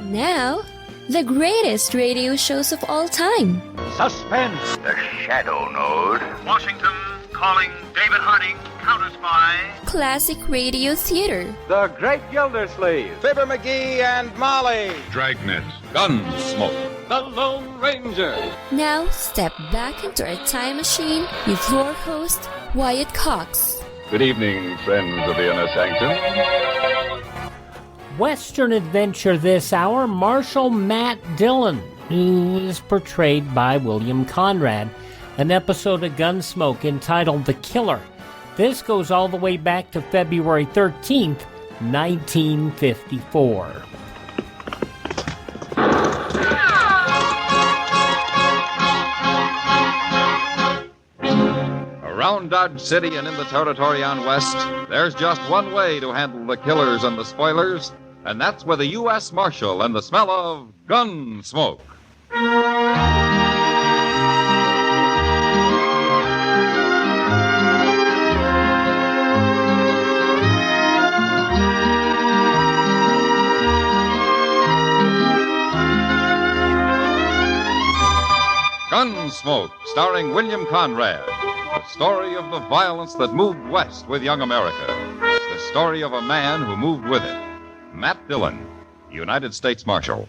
Now, the greatest radio shows of all time. Suspense. The Shadow Node. Washington calling David Harding, counter-spy. Classic radio theater. The Great Gildersleeve. Fibber McGee and Molly. Dragnet. Gunsmoke. The Lone Ranger. Now, step back into our time machine with your host, Wyatt Cox. Good evening, friends of the Inner Sanctum. Western adventure this hour, Marshal Matt Dillon, who is portrayed by William Conrad. An episode of Gunsmoke entitled The Killer. This goes all the way back to February 13th, 1954. Around Dodge City and in the territory on West, there's just one way to handle the killers and the spoilers, and that's with a U.S. Marshal and the smell of Gunsmoke. Gunsmoke, starring William Conrad. The story of the violence that moved west with young America. The story of a man who moved with it. Matt Dillon, United States Marshal.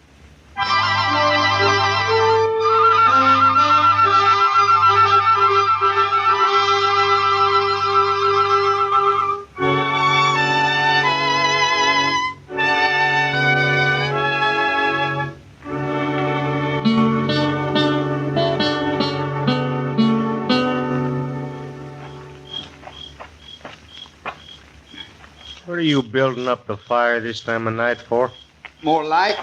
What are you building up the fire this time of night for? More light?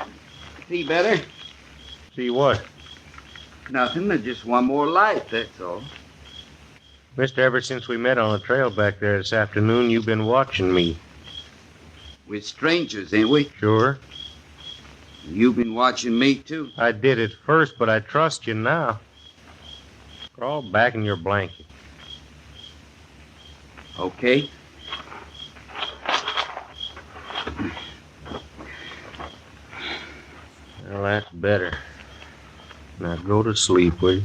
See better? See what? Nothing, just one more light, that's all. Mister, ever since we met on the trail back there this afternoon, you've been watching me. We're strangers, ain't we? Sure. You've been watching me, too. I did at first, but I trust you now. Crawl back in your blanket. Okay. Well, that's better. Now go to sleep, will you?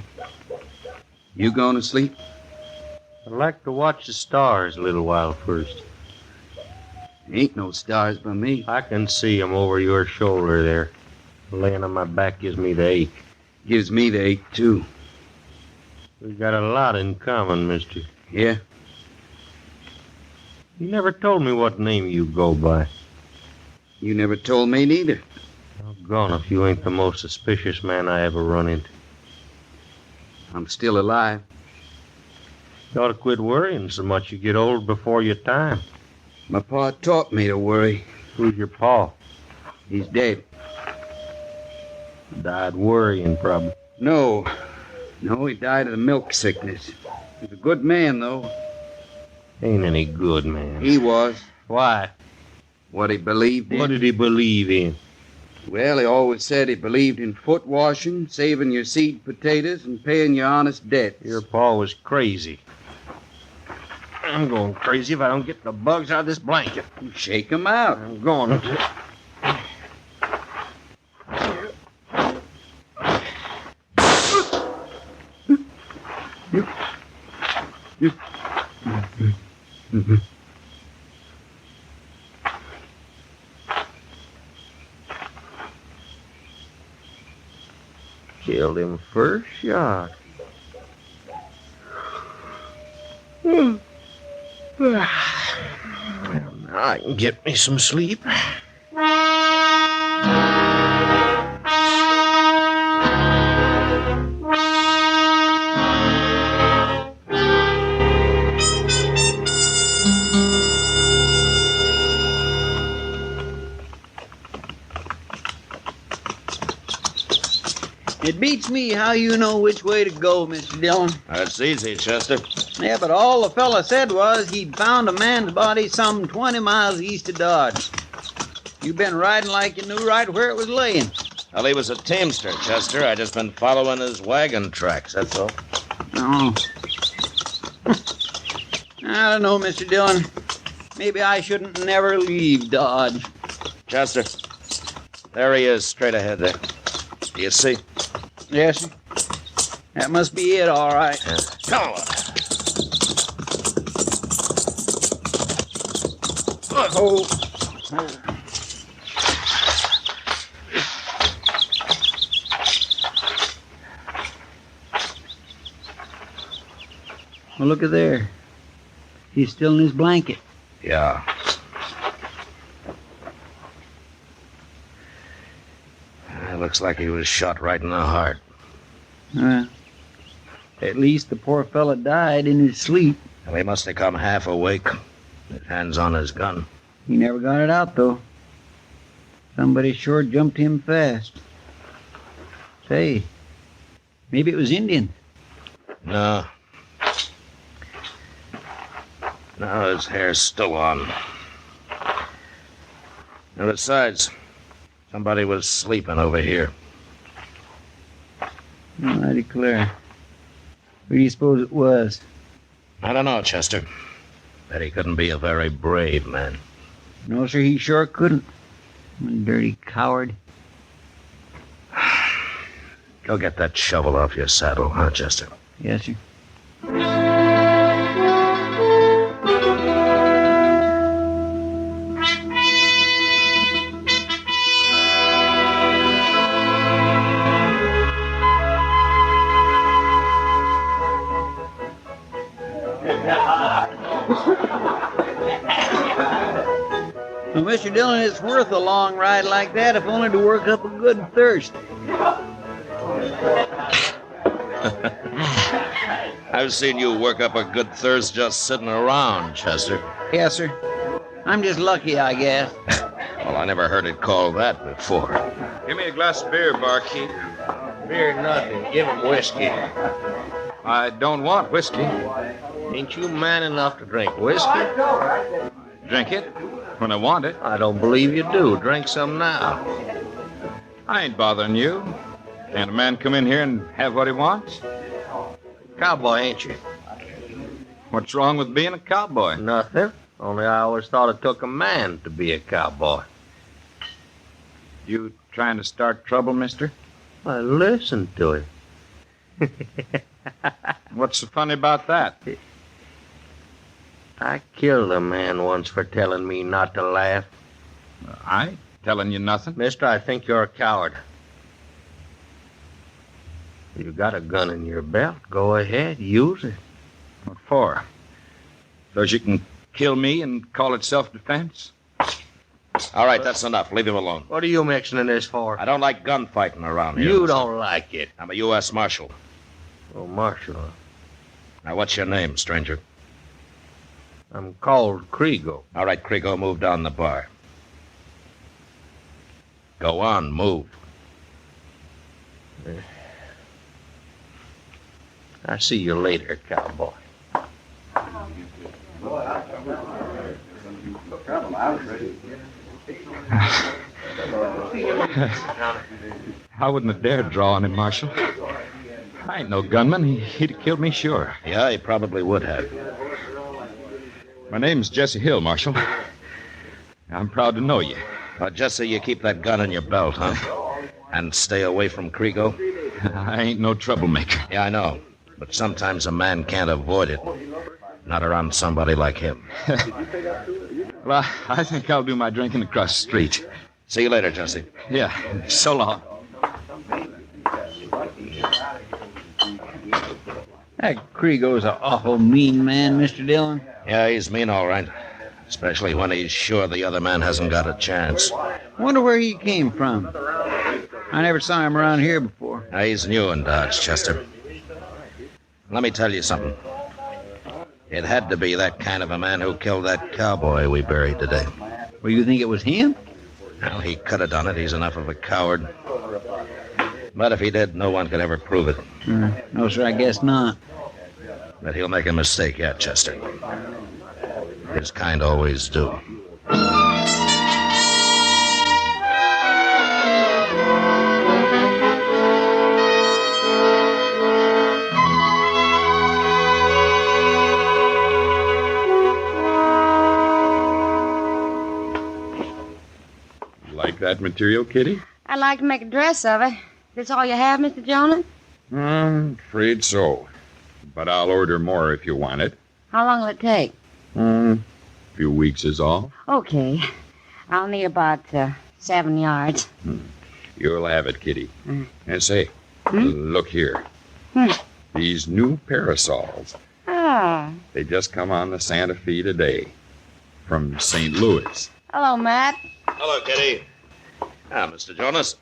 You going to sleep? I'd like to watch the stars a little while first. Ain't no stars by me. I can see 'em over your shoulder there. Laying on my back gives me the ache. Gives me the ache, too. We got a lot in common, mister. Yeah? You never told me what name you go by. You never told me neither. Doggone if you ain't the most suspicious man I ever run into. I'm still alive. You ought to quit worrying so much. You get old before your time. My pa taught me to worry. Who's your pa? He's dead. Died worrying, probably. No, he died of the milk sickness. He was a good man, though. Ain't any good man. He was. Why? What he believed in. What did he believe in? Well, he always said he believed in foot washing, saving your seed potatoes, and paying your honest debts. Your pa was crazy. I'm going crazy if I don't get the bugs out of this blanket. Shake 'em out. I'm going to. Killed him first shot. Well, now I can get me some sleep. It beats me how you know which way to go, Mr. Dillon. That's easy, Chester. Yeah, but all the fella said was he'd found a man's body some 20 miles east of Dodge. You've been riding like you knew right where it was laying. Well, he was a teamster, Chester. I just been following his wagon tracks, that's all. Oh. I don't know, Mr. Dillon. Maybe I shouldn't never leave Dodge. Chester, There he is, straight ahead there. Do you see? Yes, sir. That must be it, all right. Yeah. Come on. Oh. Well, look at there. He's still in his blanket. Yeah. It looks like he was shot right in the heart. At least the poor fella died in his sleep. Well, he must have come half awake, with hands on his gun. He never got it out, though. Somebody sure jumped him fast. Say, maybe it was Indian. No. No, his hair's still on. And besides, somebody was sleeping over here. I declare. Who do you suppose it was? I don't know, Chester. Bet he couldn't be a very brave man. No, sir, he sure couldn't. Dirty coward. Go get that shovel off your saddle, huh, Chester? Yes, sir. Well, Mr. Dillon, it's worth a long ride like that, if only to work up a good thirst. I've seen you work up a good thirst just sitting around, Chester. Yes, sir. I'm just lucky, I guess. Well, I never heard it called that before. Give me a glass of beer, barkeep. Beer nothing. Give him whiskey. I don't want whiskey. Ain't you man enough to drink whiskey? Drink it when I want it. I don't believe you do. Drink some now. I ain't bothering you. Can't a man come in here and have what he wants? Cowboy, ain't you? What's wrong with being a cowboy? Nothing. Only I always thought it took a man to be a cowboy. You trying to start trouble, mister? Well, listen to him. What's so funny about that? I killed a man once for telling me not to laugh. I ain't telling you nothing. Mister, I think you're a coward. You got a gun in your belt. Go ahead, use it. What for? So you can kill me and call it self-defense? All right, that's enough. Leave him alone. What are you mixing this for? I don't like gunfighting around here. You mister. don't like it. I'm a U.S. Marshal. Oh, Marshal. Now, what's your name, stranger? I'm called Crego. All right, Crego, move down the bar. Go on, move. I'll see you later, cowboy. I wouldn't have dared draw on him, Marshal. I ain't no gunman. He'd have killed me, sure. Yeah, he probably would have. My name's Jesse Hill, Marshal. I'm proud to know you. Jesse, you keep that gun in your belt, huh? And stay away from Crego? I ain't no troublemaker. Yeah, I know. But sometimes a man can't avoid it. Not around somebody like him. Well, I think I'll do my drinking across the street. See you later, Jesse. Yeah, so long. That Crego's an awful mean man, Mr. Dillon. Yeah, he's mean, all right. Especially when he's sure the other man hasn't got a chance. Wonder where he came from. I never saw him around here before. He's new in Dodge, Chester. Let me tell you something. It had to be that kind of a man who killed that cowboy we buried today. Well, you think it was him? Well, he could have done it. He's enough of a coward. But if he did, no one could ever prove it. No, sir, I guess not. But he'll make a mistake yet, Chester. His kind always do. Like that that material, Kitty? I'd like to make a dress of it. This all you have, Mr. Jonas? I'm afraid so. But I'll order more if you want it. How long will it take? A few weeks is all. Okay. I'll need about 7 yards. You'll have it, Kitty. And say, look here. These new parasols. Oh. They just come on the Santa Fe today. From St. Louis. Hello, Matt. Hello, Kitty. Mr. Jonas.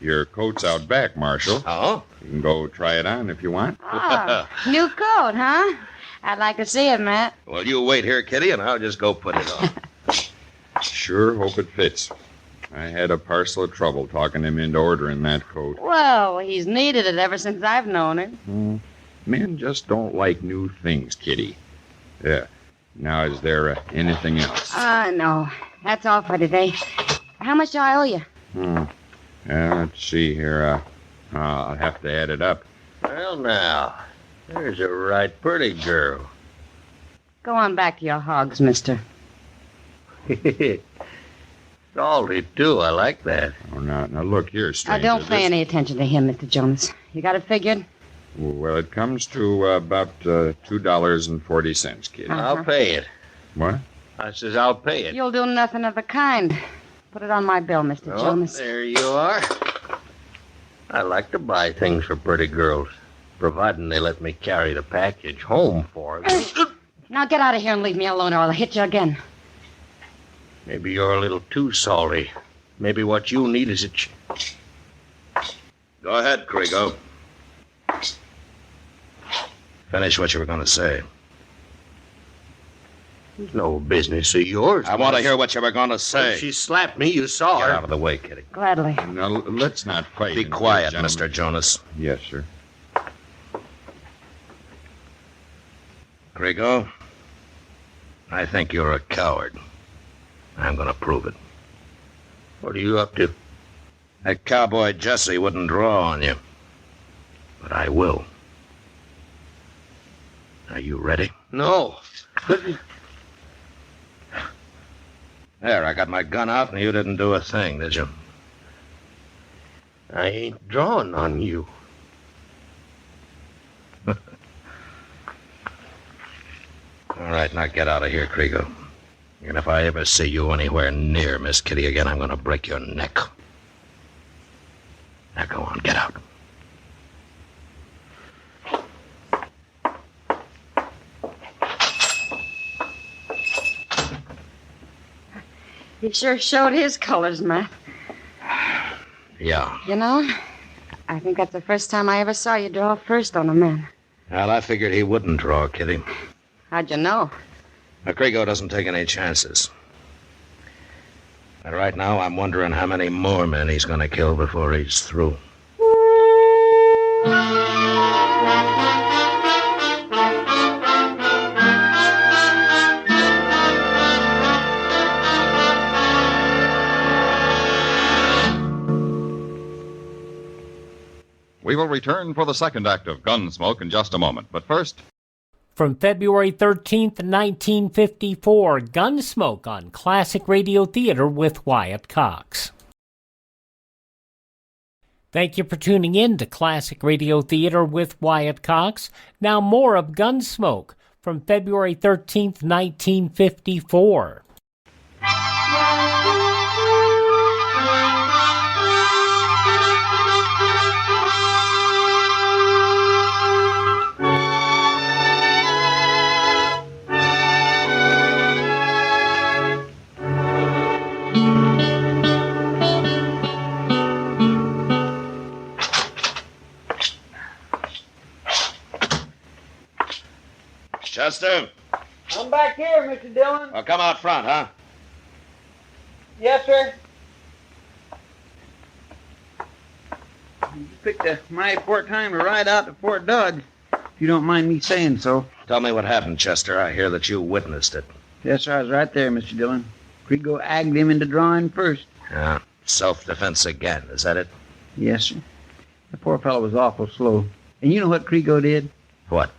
Your coat's out back, Marshal. Oh? You can go try it on if you want. Oh, new coat, huh? I'd like to see it, Matt. Well, you wait here, Kitty, and I'll just go put it on. Sure hope it fits. I had a parcel of trouble talking him into ordering that coat. Well, he's needed it ever since I've known him. Men just don't like new things, Kitty. Yeah. Now, is there anything else? No. That's all for today. How much do I owe you? Let's see here. I'll have to add it up. Well, now, there's a right pretty girl. Go on back to your hogs, mister. Salty, too. I like that. Oh, now look here, stranger. Don't pay any attention to him, Mr. Jonas. You got it figured? Well, it comes to about $2.40, kid. I'll pay it. What? I says I'll pay it. You'll do nothing of the kind. Put it on my bill, Mr. Jonas. There you are. I like to buy things for pretty girls, providing they let me carry the package home for them. Now get out of here and leave me alone, or I'll hit you again. Maybe you're a little too salty. Maybe what you need is Go ahead, Crego. Finish what you were going to say. It's no business of yours. I want to hear what you were going to say. If she slapped me, you saw her. Get out of the way, Kitty. Gladly. Now, let's not fight. Be quiet, Mr. Jonas. Yes, sir. Crego, I think you're a coward. I'm going to prove it. What are you up to? That cowboy Jesse wouldn't draw on you. But I will. Are you ready? No. There, I got my gun out and you didn't do a thing, did you? I ain't drawing on you. All right, now get out of here, Crego. And if I ever see you anywhere near Miss Kitty again, I'm going to break your neck. Now go on, get out. He sure showed his colors, Matt. Yeah. You know, I think that's the first time I ever saw you draw first on a man. Well, I figured he wouldn't draw, Kitty. How'd you know? Crego doesn't take any chances. And right now, I'm wondering how many more men he's going to kill before he's through. We will return for the second act of Gunsmoke in just a moment. But first... From February 13th, 1954, Gunsmoke on Classic Radio Theater with Wyatt Cox. Thank you for tuning in to Classic Radio Theater with Wyatt Cox. Now more of Gunsmoke from February 13th, 1954. Chester? I'm back here, Mr. Dillon. Well, come out front, huh? Yes, sir. You picked a mighty poor time to ride out to Fort Dodge, if you don't mind me saying so. Tell me what happened, Chester. I hear that you witnessed it. Yes, sir, I was right there, Mr. Dillon. Crego agged him into drawing first. Yeah. Self-defense again, is that it? Yes, sir. The poor fellow was awful slow. And you know what Crego did? What?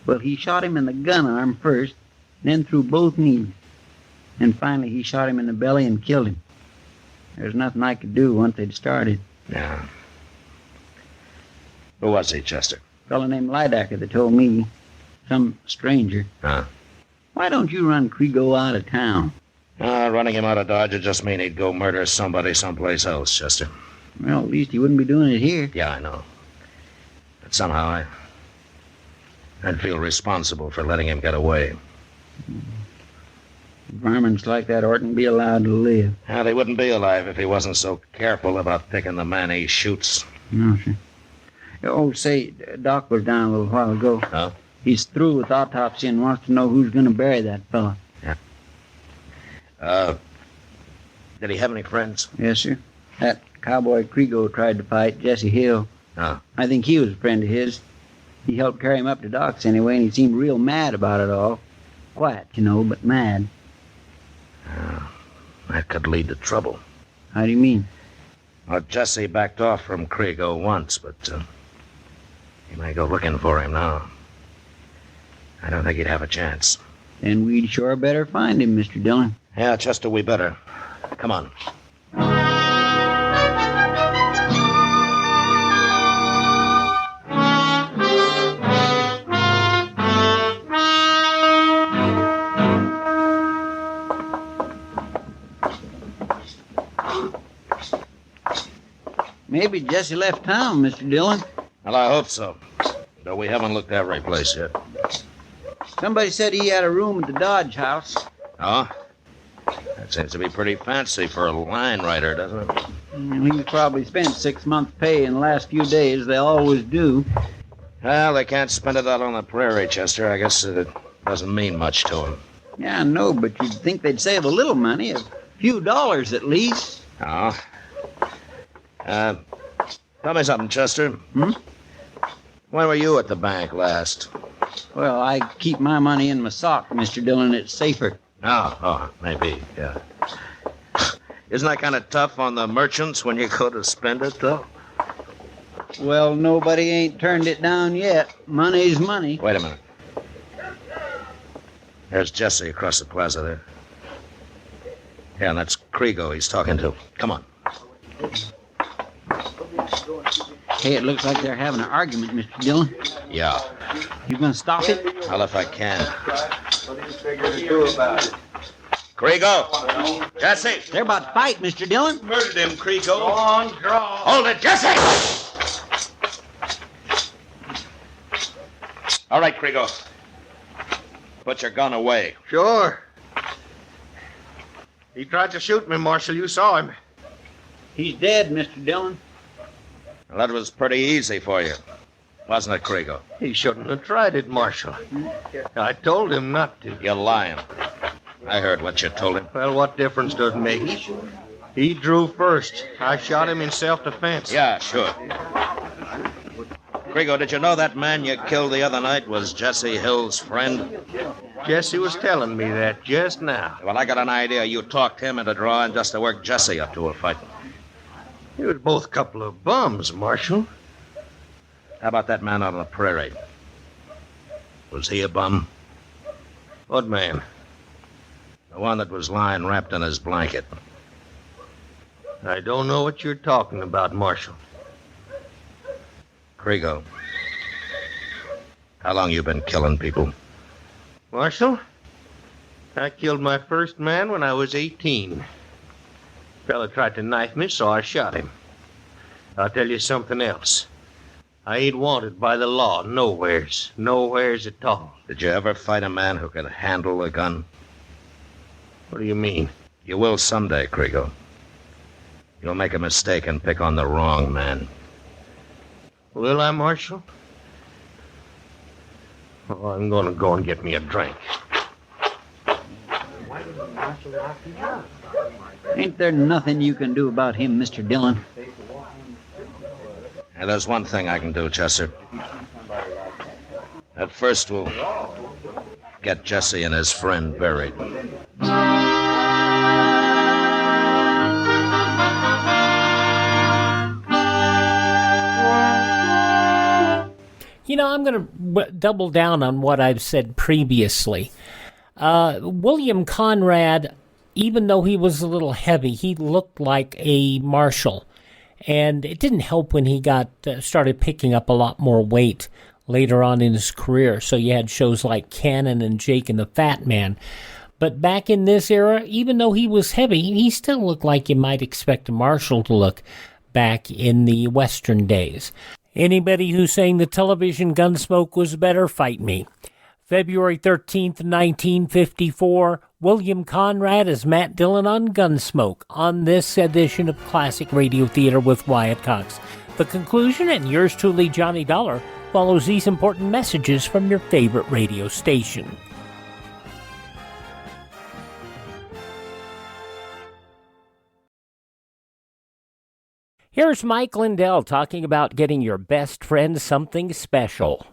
Well, he shot him in the gun arm first, then through both knees. And finally, he shot him in the belly and killed him. There's nothing I could do once they'd started. Yeah. Who was he, Chester? A fellow named Lidecker that told me. Some stranger. Huh? Why don't you run Crego out of town? Running him out of Dodge would just mean he'd go murder somebody someplace else, Chester. Well, at least he wouldn't be doing it here. Yeah, I know. But somehow I'd feel responsible for letting him get away. Varmints like that oughtn't be allowed to live. They wouldn't be alive if he wasn't so careful about picking the man he shoots. No, sir. Oh, say, Doc was down a little while ago. Huh? He's through with autopsy and wants to know who's going to bury that fella. Yeah. Did he have any friends? Yes, sir. That cowboy Crego tried to fight Jesse Hill. Oh. I think he was a friend of his. He helped carry him up to Doc's anyway, and he seemed real mad about it all. Quiet, but mad. That could lead to trouble. How do you mean? Well, Jesse backed off from Crego once, but he may go looking for him now. I don't think he'd have a chance. Then we'd sure better find him, Mr. Dillon. Yeah, Chester, we better. Come on. Maybe Jesse left town, Mr. Dillon. Well, I hope so. Though we haven't looked every place yet. Somebody said he had a room at the Dodge house. Oh? That seems to be pretty fancy for a line rider, doesn't it? He probably spent 6 months' pay in the last few days. They always do. Well, they can't spend it out on the prairie, Chester. I guess it doesn't mean much to them. Yeah, I know, but you'd think they'd save a little money, a few dollars at least. Oh? Tell me something, Chester. Hmm? When were you at the bank last? Well, I keep my money in my sock, Mr. Dillon. It's safer. Oh, maybe, yeah. Isn't that kind of tough on the merchants when you go to spend it, though? Well, nobody ain't turned it down yet. Money's money. Wait a minute. There's Jesse across the plaza there. Yeah, and that's Crego he's talking to. Come on. Hey, it looks like they're having an argument, Mr. Dillon. Yeah. You gonna stop it? Well, if I can. Crego! Jesse! They're about to fight, Mr. Dillon. Murdered him, Crego. Go on, draw. Hold it, Jesse! All right, Crego. Put your gun away. Sure. He tried to shoot me, Marshal. You saw him. He's dead, Mr. Dillon. Well, that was pretty easy for you, wasn't it, Crego? He shouldn't have tried it, Marshal. I told him not to. You're lying. I heard what you told him. Well, what difference does it make? He drew first. I shot him in self-defense. Yeah, sure. Crego, did you know that man you killed the other night was Jesse Hill's friend? Jesse was telling me that just now. Well, I got an idea you talked him into drawing just to work Jesse up to a fight. He was both a couple of bums, Marshal. How about that man out on the prairie? Was he a bum? What man? The one that was lying wrapped in his blanket. I don't know what you're talking about, Marshal. Crego, how long you been killing people? Marshal, I killed my first man when I was 18. Fella tried to knife me, so I shot him. I'll tell you something else. I ain't wanted by the law nowheres. Nowheres at all. Did you ever fight a man who could handle a gun? What do you mean? You will someday, Crego. You'll make a mistake and pick on the wrong man. Will I, Marshal? Oh, I'm going to go and get me a drink. Ain't there nothing you can do about him, Mr. Dillon? And there's one thing I can do, Chester. At first, we'll get Jesse and his friend buried. You know, I'm going to double down on what I've said previously. William Conrad even though he was a little heavy, he looked like a marshal. And it didn't help when he started picking up a lot more weight later on in his career. So you had shows like Cannon and Jake and the Fat Man. But back in this era, even though he was heavy, he still looked like you might expect a marshal to look back in the Western days. Anybody who's saying the television Gunsmoke was better, fight me. February 13th, 1954, William Conrad as Matt Dillon on Gunsmoke on this edition of Classic Radio Theater with Wyatt Cox. The conclusion, and yours truly, Johnny Dollar, follows these important messages from your favorite radio station. Here's Mike Lindell talking about getting your best friend something special.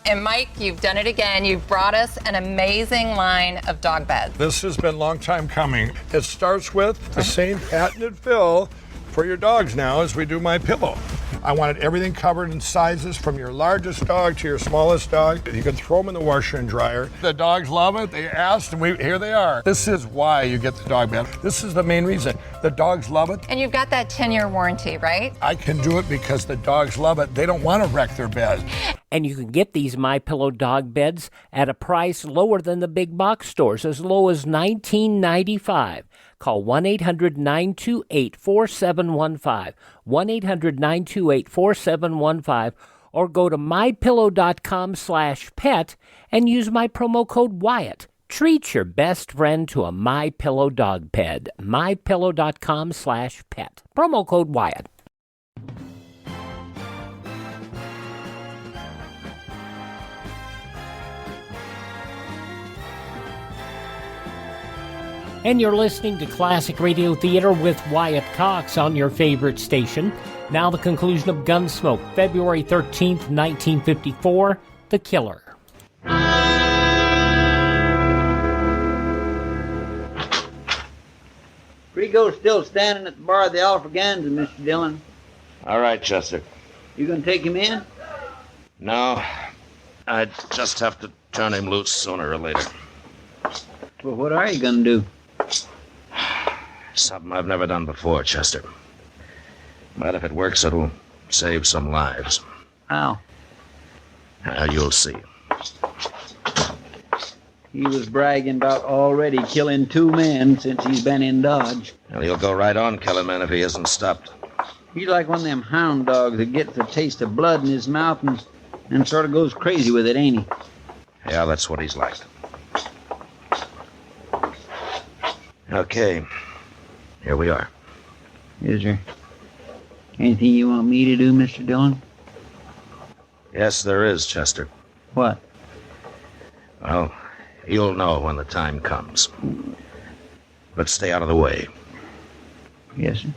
And Mike, you've done it again. You've brought us an amazing line of dog beds. This has been a long time coming. It starts with the same patented fill for your dogs now as we do my pillow. I wanted everything covered in sizes from your largest dog to your smallest dog. You can throw them in the washer and dryer. The dogs love it. They asked, and here they are. This is why you get the dog bed. This is the main reason. The dogs love it. And you've got that 10-year warranty, right? I can do it because the dogs love it. They don't want to wreck their bed. And you can get these MyPillow dog beds at a price lower than the big box stores, as low as $19.95. Call 1-800-928-4715, 1-800-928-4715, or go to mypillow.com/pet and use my promo code Wyatt. Treat your best friend to a MyPillow dog bed, mypillow.com/pet. Promo code Wyatt. And you're listening to Classic Radio Theater with Wyatt Cox on your favorite station. Now the conclusion of Gunsmoke, February 13th, 1954, The Killer. Crego's still standing at the bar of the Alfraganza, Mr. Dillon. All right, Chester. You gonna take him in? No, I'd just have to turn him loose sooner or later. Well, what are you gonna do? Something I've never done before, Chester. But if it works, it'll save some lives. How? You'll see. He was bragging about already killing 2 men since he's been in Dodge. Well, he'll go right on killing men if he isn't stopped. He's like one of them hound dogs that gets a taste of blood in his mouth and sort of goes crazy with it, ain't he? Yeah, that's what he's like. Okay. Here we are. Is there anything you want me to do, Mr. Dillon? Yes, there is, Chester. What? Well, you'll know when the time comes. But stay out of the way. Yes, sir.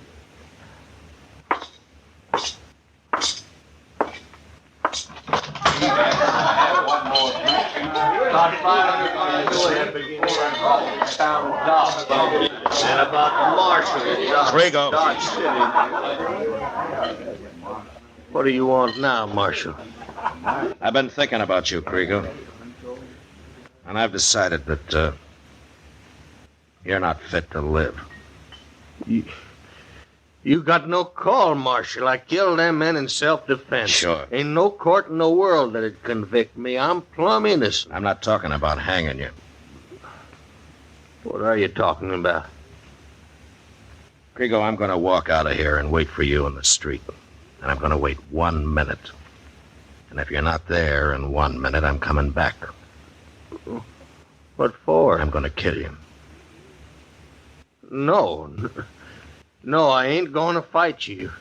And about the marshal at Crego. Dodge City. What do you want now, Marshal? I've been thinking about you, Crego. And I've decided that you're not fit to live. You got no call, Marshal. I killed them men in self-defense. Sure. Ain't no court in the world that'd convict me. I'm plumb innocent. I'm not talking about hanging you. What are you talking about? Crego, I'm going to walk out of here and wait for you in the street. And I'm going to wait 1 minute. And if you're not there in 1 minute, I'm coming back. What for? I'm going to kill you. No, I ain't going to fight you.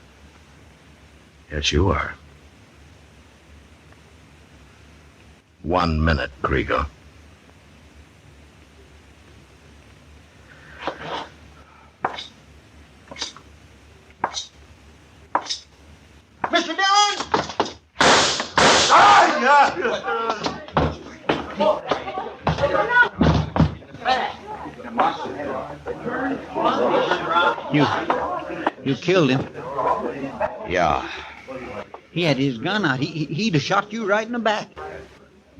Yes, you are. 1 minute, Crego. Mr. Dillon! You killed him. Yeah. He had his gun out. He'd have shot you right in the back.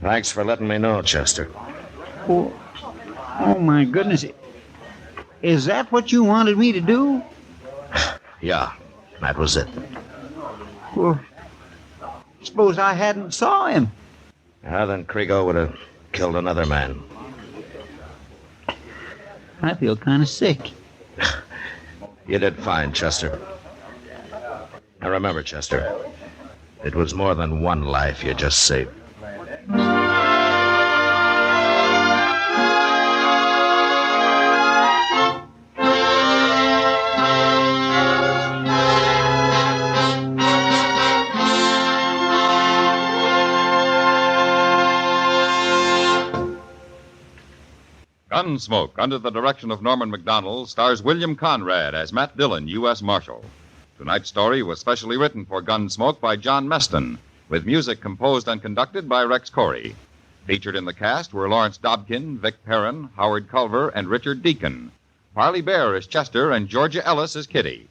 Thanks for letting me know, Chester. Oh my goodness. Is that what you wanted me to do? Yeah, that was it. Well, suppose I hadn't saw him. Then Crego would have killed another man. I feel kind of sick. You did fine, Chester. Now remember, Chester, it was more than one life you just saved. Gunsmoke, under the direction of Norman Macdonald, stars William Conrad as Matt Dillon, U.S. Marshal. Tonight's story was specially written for Gunsmoke by John Meston, with music composed and conducted by Rex Corey. Featured in the cast were Lawrence Dobkin, Vic Perrin, Howard Culver, and Richard Deacon. Parley Bear as Chester, and Georgia Ellis as Kitty.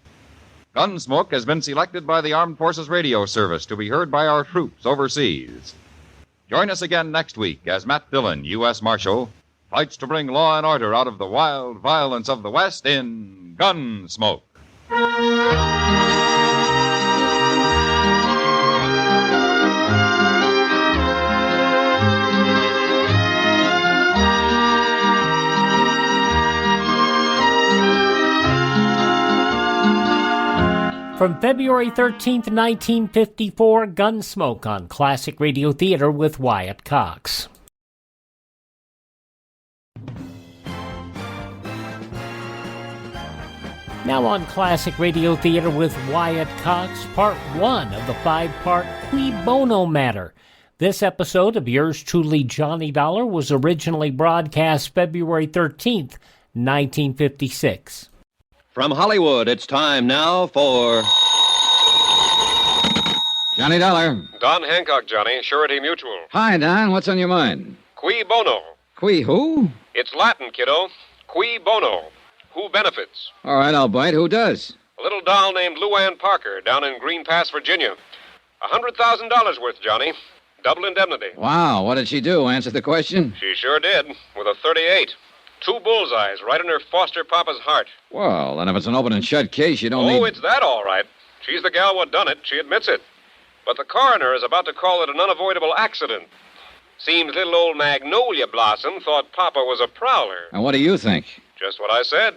Gunsmoke has been selected by the Armed Forces Radio Service to be heard by our troops overseas. Join us again next week as Matt Dillon, U.S. Marshal, fights to bring law and order out of the wild violence of the West in Gunsmoke. From February 13th, 1954, Gunsmoke on Classic Radio Theater with Wyatt Cox. Now on Classic Radio Theater with Wyatt Cox, Part 1 of the 5-part Qui Bono Matter. This episode of yours truly, Johnny Dollar, was originally broadcast February 13th, 1956. From Hollywood, it's time now for... Johnny Dollar. Don Hancock, Johnny. Surety Mutual. Hi, Don. What's on your mind? Qui Bono. Qui who? It's Latin, kiddo. Qui Bono. Who benefits? All right, I'll bite. Who does? A little doll named Luann Parker down in Green Pass, Virginia. $100,000 worth, Johnny. Double indemnity. Wow, what did she do? Answer the question? She sure did, with a .38. 2 bullseyes right in her foster papa's heart. Well, then if it's an open and shut case, you don't need... Oh, it's that all right. She's the gal what done it. She admits it. But the coroner is about to call it an unavoidable accident. Seems little old Magnolia Blossom thought Papa was a prowler. And what do you think? Just what I said.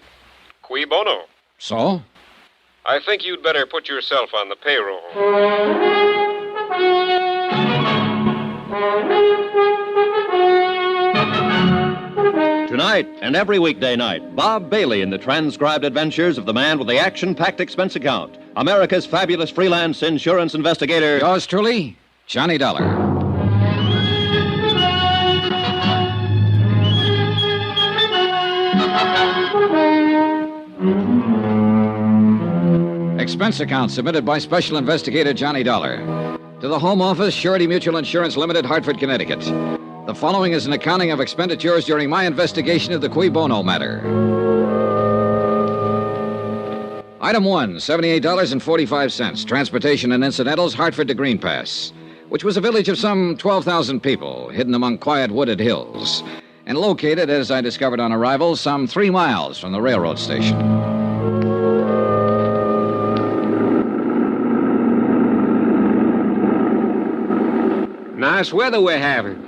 Qui bono. So? I think you'd better put yourself on the payroll. Tonight and every weekday night, Bob Bailey in the transcribed adventures of the man with the action-packed expense account, America's fabulous freelance insurance investigator. Yours truly, Johnny Dollar. Expense account submitted by Special Investigator Johnny Dollar to the Home Office, Surety Mutual Insurance Limited, Hartford, Connecticut. The following is an accounting of expenditures during my investigation of the Qui Bono matter. Item 1, $78.45. Transportation and incidentals, Hartford to Green Pass, which was a village of some 12,000 people, hidden among quiet wooded hills, and located, as I discovered on arrival, some 3 miles from the railroad station. Nice weather we're having.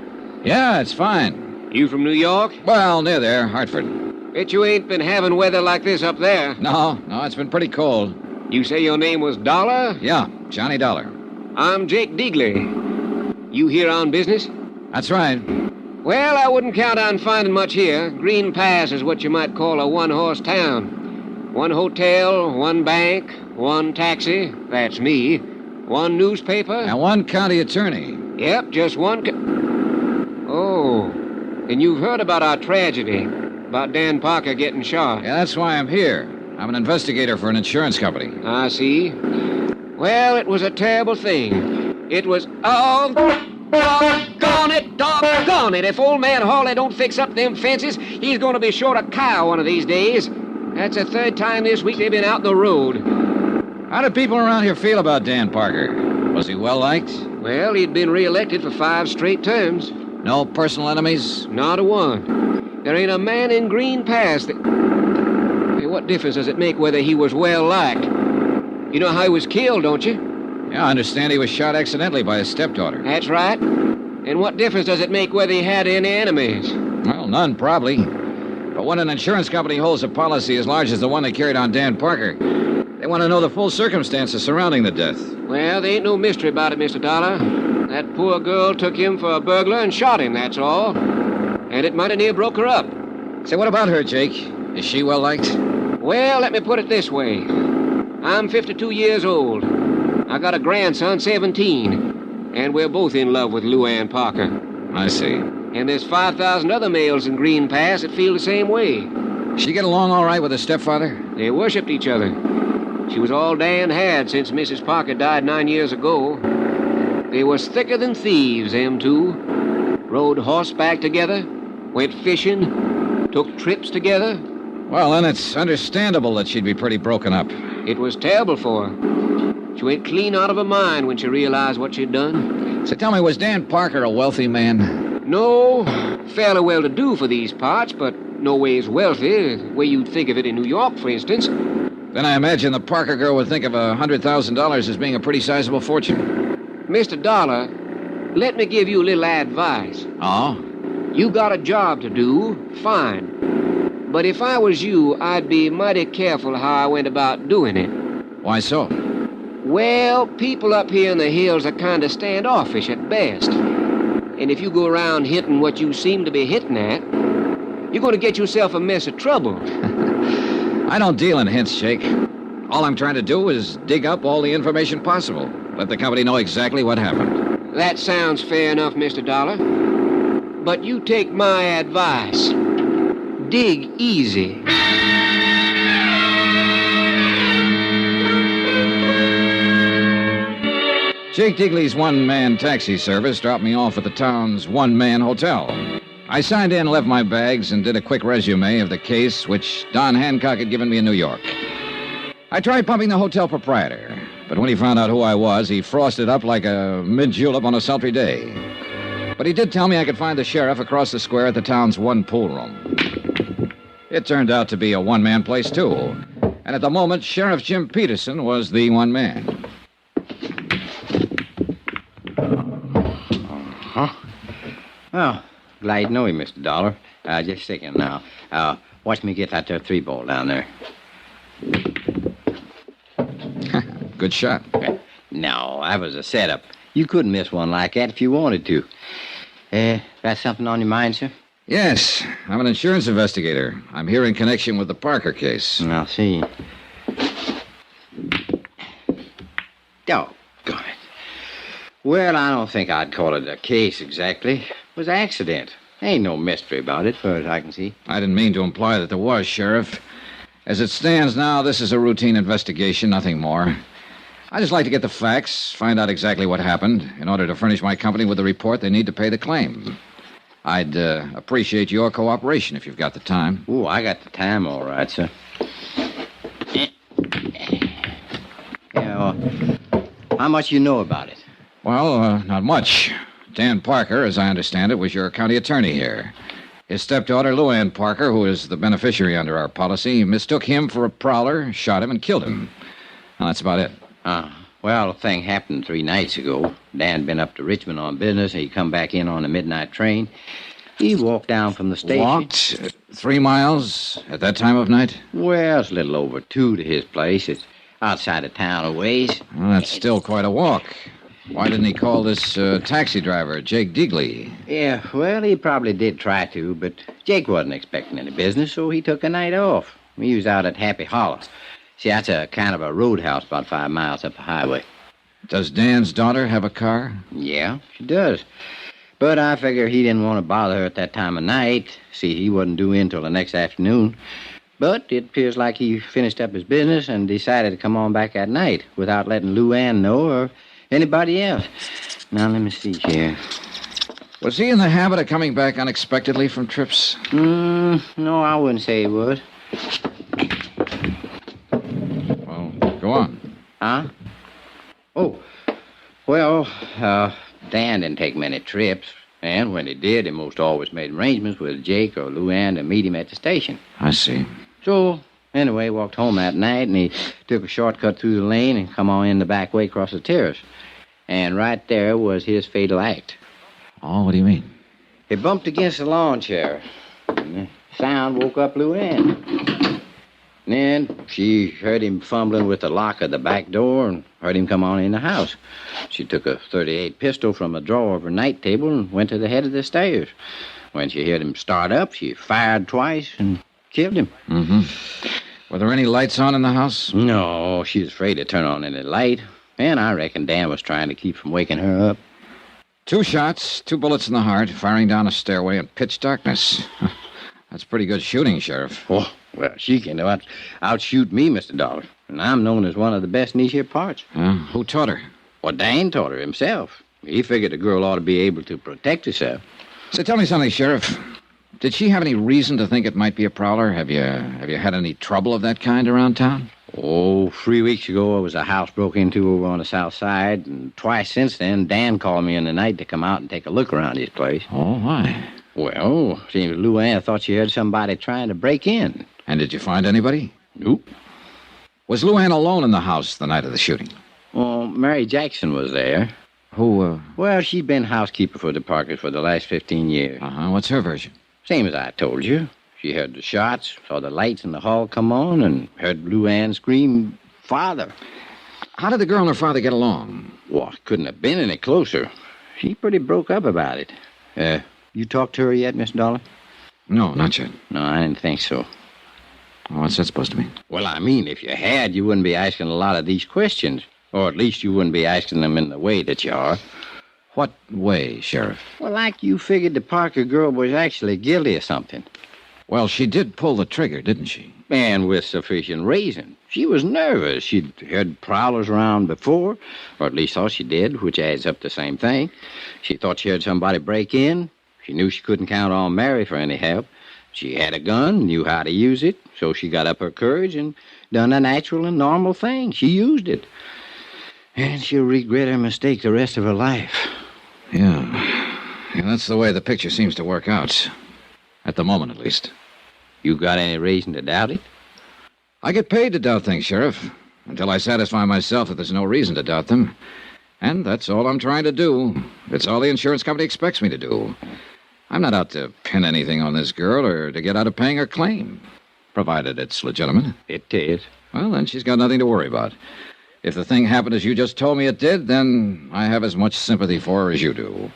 Yeah, it's fine. You from New York? Well, near there, Hartford. Bet you ain't been having weather like this up there. No, it's been pretty cold. You say your name was Dollar? Yeah, Johnny Dollar. I'm Jake Deagley. You here on business? That's right. Well, I wouldn't count on finding much here. Green Pass is what you might call a one-horse town. 1 hotel, 1 bank, 1 taxi, that's me, 1 newspaper. And 1 county attorney. Yep, just 1 Oh, and you've heard about our tragedy, about Dan Parker getting shot. Yeah, that's why I'm here. I'm an investigator for an insurance company. I see. Well, it was a terrible thing. It was... Oh, doggone it. If old man Hawley don't fix up them fences, he's going to be short a cow one of these days. That's the 3rd time this week they've been out on the road. How do people around here feel about Dan Parker? Was he well-liked? Well, he'd been re-elected for 5 straight terms. No personal enemies? Not a one. There ain't a man in Green Pass that... what difference does it make whether he was well-liked? You know how he was killed, don't you? Yeah, I understand he was shot accidentally by his stepdaughter. That's right. And what difference does it make whether he had any enemies? Well, none, probably. But when an insurance company holds a policy as large as the one they carried on Dan Parker, they want to know the full circumstances surrounding the death. Well, there ain't no mystery about it, Mr. Dollar. That poor girl took him for a burglar and shot him, that's all. And it might have near broke her up. Say, what about her, Jake? Is she well-liked? Well, let me put it this way. I'm 52 years old. I got a grandson, 17. And we're both in love with Luann Parker. I see. And there's 5,000 other males in Green Pass that feel the same way. She get along all right with her stepfather? They worshipped each other. She was all Dan had since Mrs. Parker died 9 years ago. They was thicker than thieves, them two. Rode horseback together, went fishing, took trips together. Well, then it's understandable that she'd be pretty broken up. It was terrible for her. She went clean out of her mind when she realized what she'd done. So tell me, was Dan Parker a wealthy man? No, fairly well-to-do for these parts, but no ways wealthy, the way you'd think of it in New York, for instance. Then I imagine the Parker girl would think of $100,000 as being a pretty sizable fortune. Mr. Dollar, let me give you a little advice. Oh? You got a job to do, fine. But if I was you, I'd be mighty careful how I went about doing it. Why so? Well, people up here in the hills are kind of standoffish at best. And if you go around hitting what you seem to be hitting at, you're going to get yourself a mess of trouble. I don't deal in hints, Jake. All I'm trying to do is dig up all the information possible. Let the company know exactly what happened. That sounds fair enough, Mr. Dollar. But you take my advice. Dig easy. Jake Digley's one-man taxi service dropped me off at the town's one-man hotel. I signed in, left my bags, and did a quick resume of the case which Don Hancock had given me in New York. I tried pumping the hotel proprietor, but when he found out who I was, he frosted up like a mid-julep on a sultry day. But he did tell me I could find the sheriff across the square at the town's one pool room. It turned out to be a one-man place, too. And at the moment, Sheriff Jim Peterson was the one man. Well, glad to know you, Mr. Dollar. Just a second now. Watch me get that there 3-ball down there. Good shot. No, that was a setup. You couldn't miss one like that if you wanted to. Got something on your mind, sir? Yes, I'm an insurance investigator. I'm here in connection with the Parker case. I'll see. Doggone it. Well, I don't think I'd call it a case exactly. It was an accident. Ain't no mystery about it, far as I can see. I didn't mean to imply that there was, Sheriff. As it stands now, this is a routine investigation, nothing more. I just like to get the facts, find out exactly what happened, in order to furnish my company with the report they need to pay the claim. I'd appreciate your cooperation if you've got the time. Oh, I got the time, all right, sir. Yeah, how much you know about it? Well, not much. Dan Parker, as I understand it, was your county attorney here. His stepdaughter, Luann Parker, who is the beneficiary under our policy, mistook him for a prowler, shot him, and killed him. Well, that's about it. Well, the thing happened 3 nights ago. Dan been up to Richmond on business. He come back in on a midnight train. He walked down from the station. Walked 3 miles at that time of night? Well, it's a little over 2 to his place. It's outside of town a ways. Well, that's still quite a walk. Why didn't he call this taxi driver, Jake Digley? Yeah, well, he probably did try to, but Jake wasn't expecting any business, so he took a night off. He was out at Happy Hollow. See, that's a kind of a roadhouse about 5 miles up the highway. Does Dan's daughter have a car? Yeah, she does. But I figure he didn't want to bother her at that time of night. See, he wasn't due in till the next afternoon. But it appears like he finished up his business and decided to come on back at night without letting Luann know or anybody else. Now, let me see here. Was he in the habit of coming back unexpectedly from trips? No, I wouldn't say he was. Well, go on. Huh? Oh, well, Dan didn't take many trips. And when he did, he most always made arrangements with Jake or Luann to meet him at the station. I see. So, Anyway, walked home that night, and he took a shortcut through the lane and come on in the back way across the terrace. And right there was his fatal act. Oh, what do you mean? He bumped against the lawn chair. And the sound woke up Luann. Then she heard him fumbling with the lock of the back door and heard him come on in the house. She took a .38 pistol from a drawer of her night table and went to the head of the stairs. When she heard him start up, she fired twice and killed him. Mm-hmm. Were there any lights on in the house? No, she was afraid to turn on any light. And I reckon Dan was trying to keep from waking her up. 2 shots, 2 bullets in the heart, firing down a stairway in pitch darkness. That's pretty good shooting, Sheriff. Oh, well, she can outshoot me, Mr. Dollar. And I'm known as one of the best in these here parts. Who taught her? Well, Dan taught her himself. He figured a girl ought to be able to protect herself. So tell me something, Sheriff. Did she have any reason to think it might be a prowler? Have you had any trouble of that kind around town? Oh, 3 weeks ago, there was a house broke into over on the south side, and twice since then, Dan called me in the night to come out and take a look around his place. Oh, why? Well, seems Luann thought she heard somebody trying to break in. And did you find anybody? Nope. Was Luann alone in the house the night of the shooting? Well, Mary Jackson was there. Who, Well, she'd been housekeeper for the Parkers for the last 15 years. Uh-huh. What's her version? Same as I told you. She heard the shots, saw the lights in the hall come on, and heard Luann scream, "Father." How did the girl and her father get along? Well, couldn't have been any closer. She pretty broke up about it. You talked to her yet, Mr. Dollar? No, not yet. No, I didn't think so. What's that supposed to mean? Well, I mean, if you had, you wouldn't be asking a lot of these questions. Or at least you wouldn't be asking them in the way that you are. What way, Sheriff? Well, like you figured the Parker girl was actually guilty of something. Well, she did pull the trigger, didn't she? And with sufficient reason. She was nervous. She'd heard prowlers around before, or at least thought she did, which adds up the same thing. She thought she heard somebody break in. She knew she couldn't count on Mary for any help. She had a gun, knew how to use it, so she got up her courage and done a natural and normal thing. She used it. And she'll regret her mistake the rest of her life. Yeah, that's the way the picture seems to work out. At the moment, at least. You got any reason to doubt it? I get paid to doubt things, Sheriff, until I satisfy myself that there's no reason to doubt them. And that's all I'm trying to do. It's all the insurance company expects me to do. I'm not out to pin anything on this girl or to get out of paying her claim, provided it's legitimate. It is. Well, then she's got nothing to worry about. If the thing happened as you just told me it did, then I have as much sympathy for her as you do.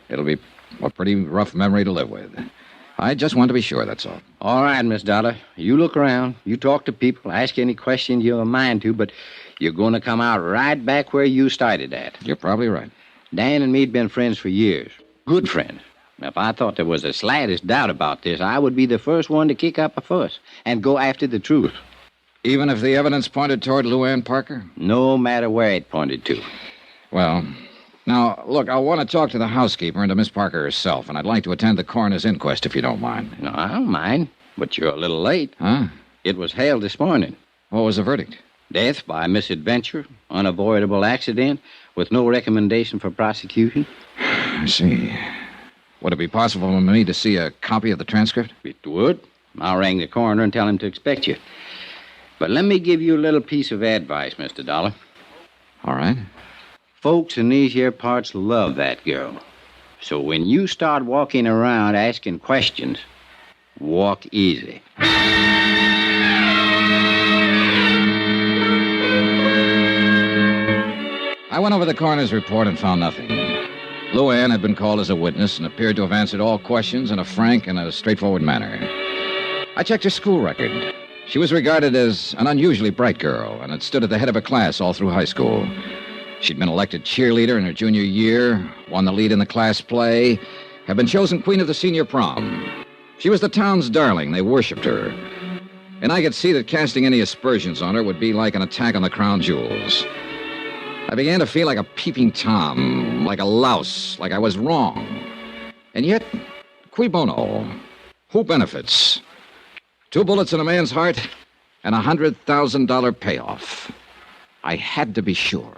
It'll be a pretty rough memory to live with. I just want to be sure, that's all. All right, Miss Dollar. You look around. You talk to people. Ask any questions you have a mind to, but you're going to come out right back where you started at. You're probably right. Dan and me'd been friends for years. Good friends. Now, if I thought there was the slightest doubt about this, I would be the first one to kick up a fuss and go after the truth. Even if the evidence pointed toward Luann Parker? No matter where it pointed to. Well, now, look, I'll want to talk to the housekeeper and to Miss Parker herself, and I'd like to attend the coroner's inquest if you don't mind. No, I don't mind, but you're a little late. Huh? It was held this morning. What was the verdict? Death by misadventure, unavoidable accident, with no recommendation for prosecution. I see. Would it be possible for me to see a copy of the transcript? It would. I'll ring the coroner and tell him to expect you. But let me give you a little piece of advice, Mr. Dollar. All right. Folks in these here parts love that girl. So when you start walking around asking questions, walk easy. I went over the coroner's report and found nothing. Luann had been called as a witness and appeared to have answered all questions in a frank and a straightforward manner. I checked her school record. She was regarded as an unusually bright girl and had stood at the head of her class all through high school. She'd been elected cheerleader in her junior year, won the lead in the class play, had been chosen queen of the senior prom. She was the town's darling. They worshipped her. And I could see that casting any aspersions on her would be like an attack on the crown jewels. I began to feel like a peeping Tom, like a louse, like I was wrong. And yet, Qui Bono? Who benefits? 2 bullets in a man's heart and a $100,000 payoff. I had to be sure.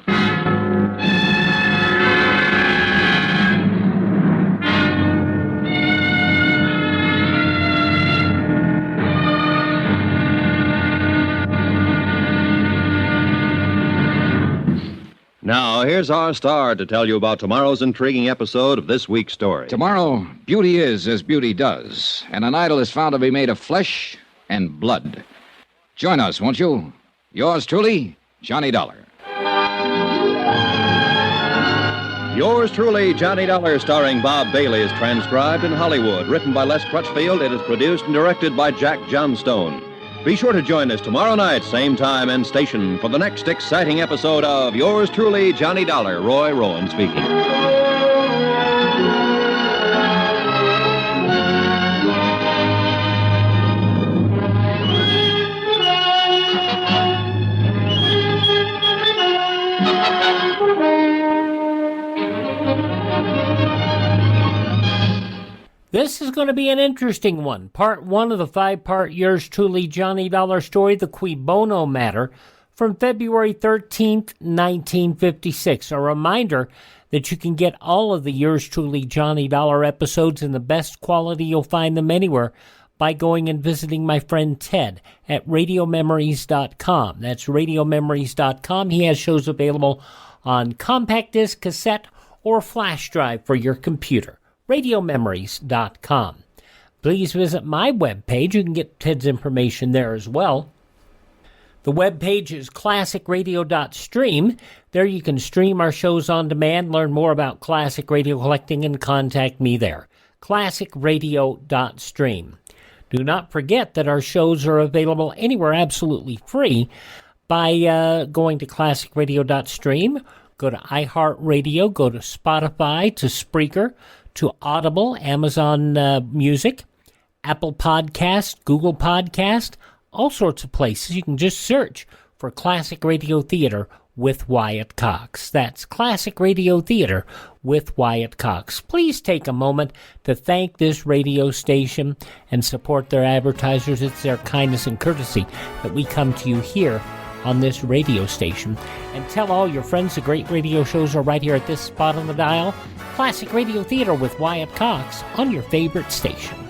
Now, here's our star to tell you about tomorrow's intriguing episode of this week's story. Tomorrow, beauty is as beauty does, and an idol is found to be made of flesh and blood. Join us, won't you? Yours truly, Johnny Dollar. Yours truly, Johnny Dollar, starring Bob Bailey, is transcribed in Hollywood. Written by Les Crutchfield, it is produced and directed by Jack Johnstone. Be sure to join us tomorrow night, same time and station, for the next exciting episode of Yours truly, Johnny Dollar. Roy Rowan speaking. This is going to be an interesting one. Part 1 of the 5-part Yours truly Johnny Dollar story, The Qui Bono Matter, from February 13th, 1956. A reminder that you can get all of the Yours truly Johnny Dollar episodes in the best quality you'll find them anywhere by going and visiting my friend Ted at radiomemories.com. That's radiomemories.com. He has shows available on compact disc, cassette, or flash drive for your computer. radiomemories.com. Please visit my webpage. You can get Ted's information there as well. The webpage is classicradio.stream. There you can stream our shows on demand, learn more about classic radio collecting, and contact me there. classicradio.stream. Do not forget that our shows are available anywhere absolutely free by going to classicradio.stream. Go to iHeartRadio, go to Spotify, to Spreaker, to Audible, Amazon Music, Apple Podcast, Google Podcast, all sorts of places. You can just search for Classic Radio Theater with Wyatt Cox. That's Classic Radio Theater with Wyatt Cox. Please take a moment to thank this radio station and support their advertisers. It's their kindness and courtesy that we come to you here on this radio station. And tell all your friends the great radio shows are right here at this spot on the dial. Classic Radio Theater with Wyatt Cox on your favorite station.